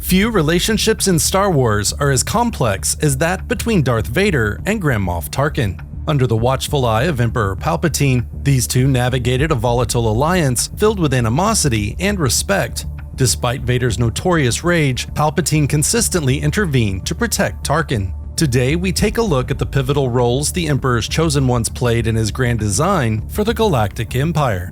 Few relationships in Star Wars are as complex as that between Darth Vader and Grand Moff Tarkin. Under the watchful eye of Emperor Palpatine, these two navigated a volatile alliance filled with animosity and respect. Despite Vader's notorious rage, Palpatine consistently intervened to protect Tarkin. Today, we take a look at the pivotal roles the Emperor's chosen ones played in his grand design for the Galactic Empire.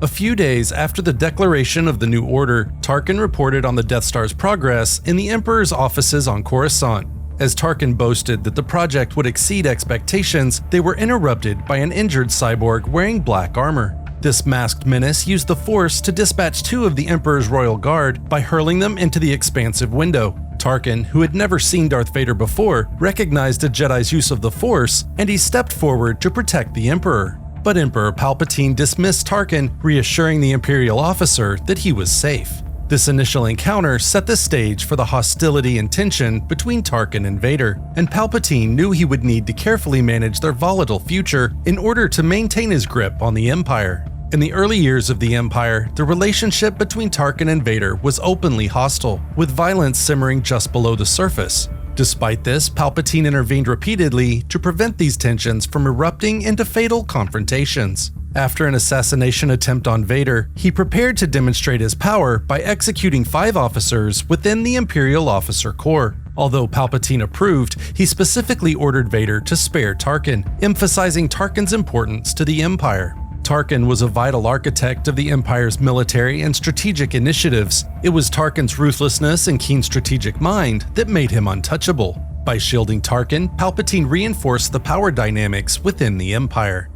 A few days after the declaration of the New Order, Tarkin reported on the Death Star's progress in the Emperor's offices on Coruscant. As Tarkin boasted that the project would exceed expectations, they were interrupted by an injured cyborg wearing black armor. This masked menace used the Force to dispatch two of the Emperor's royal guard by hurling them into the expansive window. Tarkin, who had never seen Darth Vader before, recognized a Jedi's use of the Force, and he stepped forward to protect the Emperor. But Emperor Palpatine dismissed Tarkin, reassuring the Imperial officer that he was safe. This initial encounter set the stage for the hostility and tension between Tarkin and Vader, and Palpatine knew he would need to carefully manage their volatile future in order to maintain his grip on the Empire. In the early years of the Empire, the relationship between Tarkin and Vader was openly hostile, with violence simmering just below the surface. Despite this, Palpatine intervened repeatedly to prevent these tensions from erupting into fatal confrontations. After an assassination attempt on Vader, he prepared to demonstrate his power by executing 5 officers within the Imperial Officer Corps. Although Palpatine approved, he specifically ordered Vader to spare Tarkin, emphasizing Tarkin's importance to the Empire. Tarkin was a vital architect of the Empire's military and strategic initiatives. It was Tarkin's ruthlessness and keen strategic mind that made him untouchable. By shielding Tarkin, Palpatine reinforced the power dynamics within the Empire.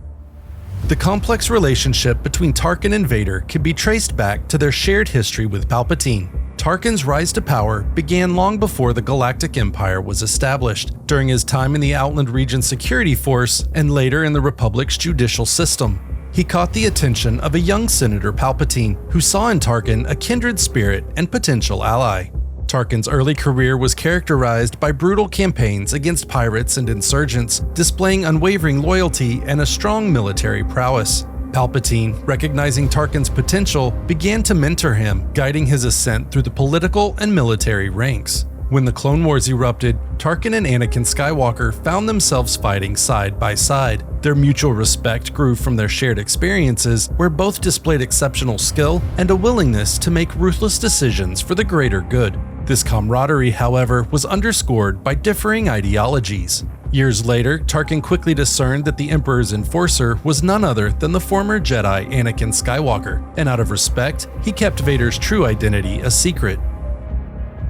The complex relationship between Tarkin and Vader can be traced back to their shared history with Palpatine. Tarkin's rise to power began long before the Galactic Empire was established, during his time in the Outland Region Security Force and later in the Republic's judicial system. He caught the attention of a young Senator Palpatine, who saw in Tarkin a kindred spirit and potential ally. Tarkin's early career was characterized by brutal campaigns against pirates and insurgents, displaying unwavering loyalty and a strong military prowess. Palpatine, recognizing Tarkin's potential, began to mentor him, guiding his ascent through the political and military ranks. When the Clone Wars erupted, Tarkin and Anakin Skywalker found themselves fighting side by side. Their mutual respect grew from their shared experiences, where both displayed exceptional skill and a willingness to make ruthless decisions for the greater good. This camaraderie, however, was underscored by differing ideologies. Years later, Tarkin quickly discerned that the Emperor's enforcer was none other than the former Jedi Anakin Skywalker, and out of respect, he kept Vader's true identity a secret.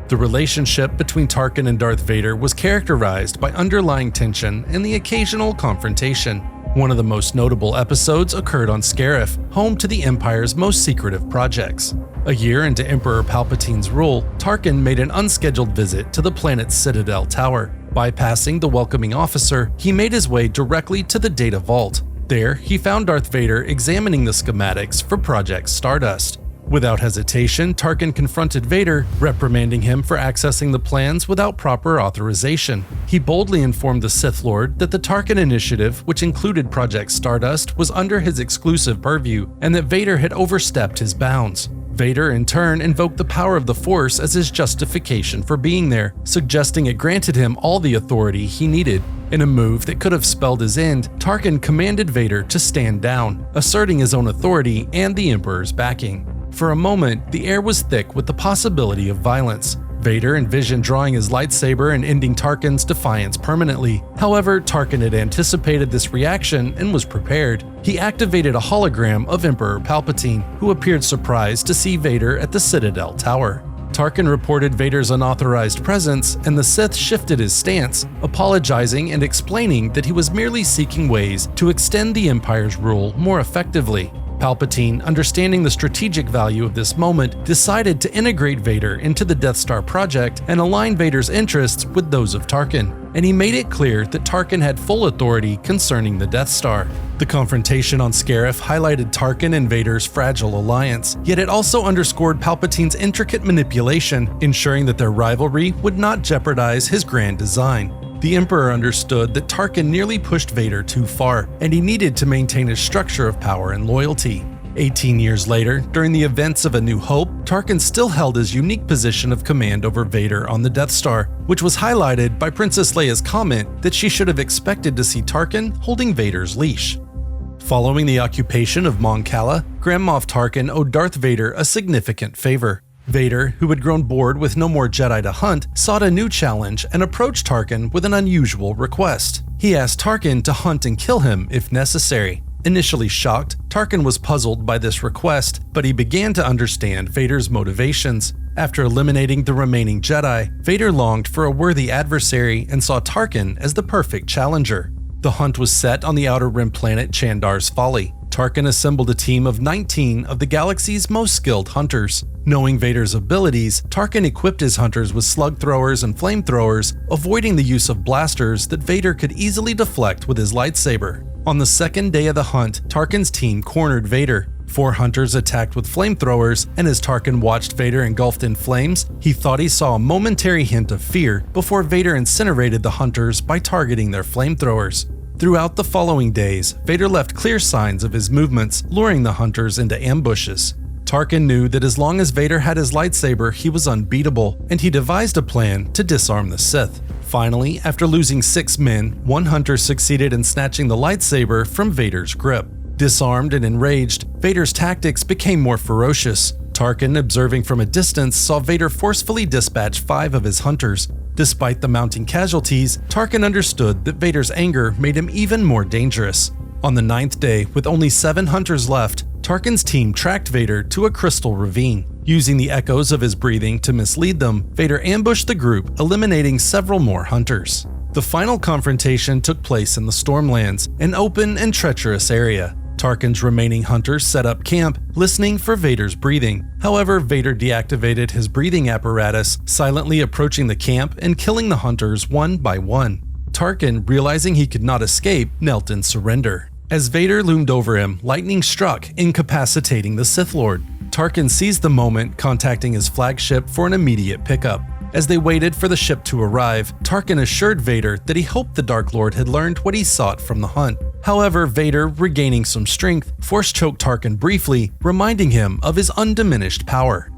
The relationship between Tarkin and Darth Vader was characterized by underlying tension and the occasional confrontation. One of the most notable episodes occurred on Scarif, home to the Empire's most secretive projects. A year into Emperor Palpatine's rule, Tarkin made an unscheduled visit to the planet's Citadel Tower. Bypassing the welcoming officer, he made his way directly to the Data Vault. There, he found Darth Vader examining the schematics for Project Stardust. Without hesitation, Tarkin confronted Vader, reprimanding him for accessing the plans without proper authorization. He boldly informed the Sith Lord that the Tarkin initiative, which included Project Stardust, was under his exclusive purview, and that Vader had overstepped his bounds. Vader, in turn, invoked the power of the Force as his justification for being there, suggesting it granted him all the authority he needed. In a move that could have spelled his end, Tarkin commanded Vader to stand down, asserting his own authority and the Emperor's backing. For a moment, the air was thick with the possibility of violence. Vader envisioned drawing his lightsaber and ending Tarkin's defiance permanently. However, Tarkin had anticipated this reaction and was prepared. He activated a hologram of Emperor Palpatine, who appeared surprised to see Vader at the Citadel Tower. Tarkin reported Vader's unauthorized presence, and the Sith shifted his stance, apologizing and explaining that he was merely seeking ways to extend the Empire's rule more effectively. Palpatine, understanding the strategic value of this moment, decided to integrate Vader into the Death Star project and align Vader's interests with those of Tarkin, and he made it clear that Tarkin had full authority concerning the Death Star. The confrontation on Scarif highlighted Tarkin and Vader's fragile alliance, yet it also underscored Palpatine's intricate manipulation, ensuring that their rivalry would not jeopardize his grand design. The Emperor understood that Tarkin nearly pushed Vader too far, and he needed to maintain his structure of power and loyalty. 18 years later, during the events of A New Hope, Tarkin still held his unique position of command over Vader on the Death Star, which was highlighted by Princess Leia's comment that she should have expected to see Tarkin holding Vader's leash. Following the occupation of Mon Cala, Grand Moff Tarkin owed Darth Vader a significant favor. Vader, who had grown bored with no more Jedi to hunt, sought a new challenge and approached Tarkin with an unusual request. He asked Tarkin to hunt and kill him if necessary. Initially shocked, Tarkin was puzzled by this request, but he began to understand Vader's motivations. After eliminating the remaining Jedi, Vader longed for a worthy adversary and saw Tarkin as the perfect challenger. The hunt was set on the Outer Rim planet Chandar's Folly. Tarkin assembled a team of 19 of the galaxy's most skilled hunters. Knowing Vader's abilities, Tarkin equipped his hunters with slug throwers and flamethrowers, avoiding the use of blasters that Vader could easily deflect with his lightsaber. On the second day of the hunt, Tarkin's team cornered Vader. 4 hunters attacked with flamethrowers, and as Tarkin watched Vader engulfed in flames, he thought he saw a momentary hint of fear before Vader incinerated the hunters by targeting their flamethrowers. Throughout the following days, Vader left clear signs of his movements, luring the hunters into ambushes. Tarkin knew that as long as Vader had his lightsaber, he was unbeatable, and he devised a plan to disarm the Sith. Finally, after losing 6 men, 1 hunter succeeded in snatching the lightsaber from Vader's grip. Disarmed and enraged, Vader's tactics became more ferocious. Tarkin, observing from a distance, saw Vader forcefully dispatch 5 of his hunters. Despite the mounting casualties, Tarkin understood that Vader's anger made him even more dangerous. On the 9th day, with only 7 hunters left, Tarkin's team tracked Vader to a crystal ravine. Using the echoes of his breathing to mislead them, Vader ambushed the group, eliminating several more hunters. The final confrontation took place in the Stormlands, an open and treacherous area. Tarkin's remaining hunters set up camp, listening for Vader's breathing. However, Vader deactivated his breathing apparatus, silently approaching the camp and killing the hunters one by one. Tarkin, realizing he could not escape, knelt in surrender. As Vader loomed over him, lightning struck, incapacitating the Sith Lord. Tarkin seized the moment, contacting his flagship for an immediate pickup. As they waited for the ship to arrive, Tarkin assured Vader that he hoped the Dark Lord had learned what he sought from the hunt. However, Vader, regaining some strength, force-choked Tarkin briefly, reminding him of his undiminished power.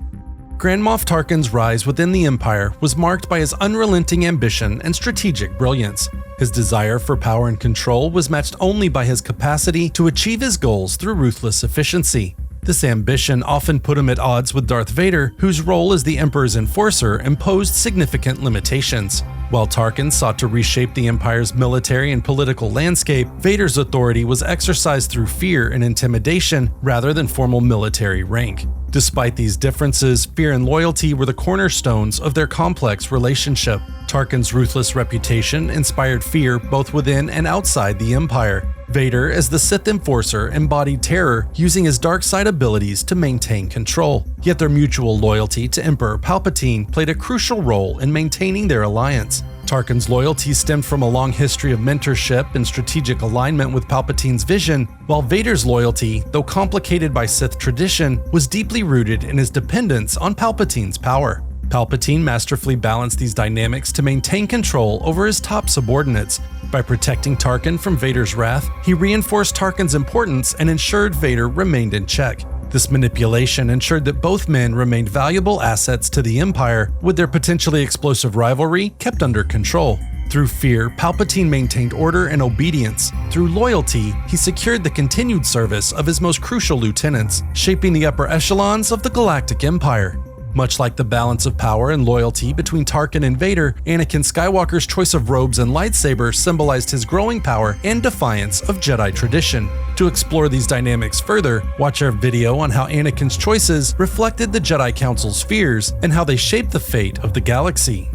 Grand Moff Tarkin's rise within the Empire was marked by his unrelenting ambition and strategic brilliance. His desire for power and control was matched only by his capacity to achieve his goals through ruthless efficiency. This ambition often put him at odds with Darth Vader, whose role as the Emperor's enforcer imposed significant limitations. While Tarkin sought to reshape the Empire's military and political landscape, Vader's authority was exercised through fear and intimidation rather than formal military rank. Despite these differences, fear and loyalty were the cornerstones of their complex relationship. Tarkin's ruthless reputation inspired fear both within and outside the Empire. Vader, as the Sith Enforcer, embodied terror, using his dark side abilities to maintain control. Yet their mutual loyalty to Emperor Palpatine played a crucial role in maintaining their alliance. Tarkin's loyalty stemmed from a long history of mentorship and strategic alignment with Palpatine's vision, while Vader's loyalty, though complicated by Sith tradition, was deeply rooted in his dependence on Palpatine's power. Palpatine masterfully balanced these dynamics to maintain control over his top subordinates. By protecting Tarkin from Vader's wrath, he reinforced Tarkin's importance and ensured Vader remained in check. This manipulation ensured that both men remained valuable assets to the Empire, with their potentially explosive rivalry kept under control. Through fear, Palpatine maintained order and obedience. Through loyalty, he secured the continued service of his most crucial lieutenants, shaping the upper echelons of the Galactic Empire. Much like the balance of power and loyalty between Tarkin and Vader, Anakin Skywalker's choice of robes and lightsaber symbolized his growing power and defiance of Jedi tradition. To explore these dynamics further, watch our video on how Anakin's choices reflected the Jedi Council's fears and how they shaped the fate of the galaxy.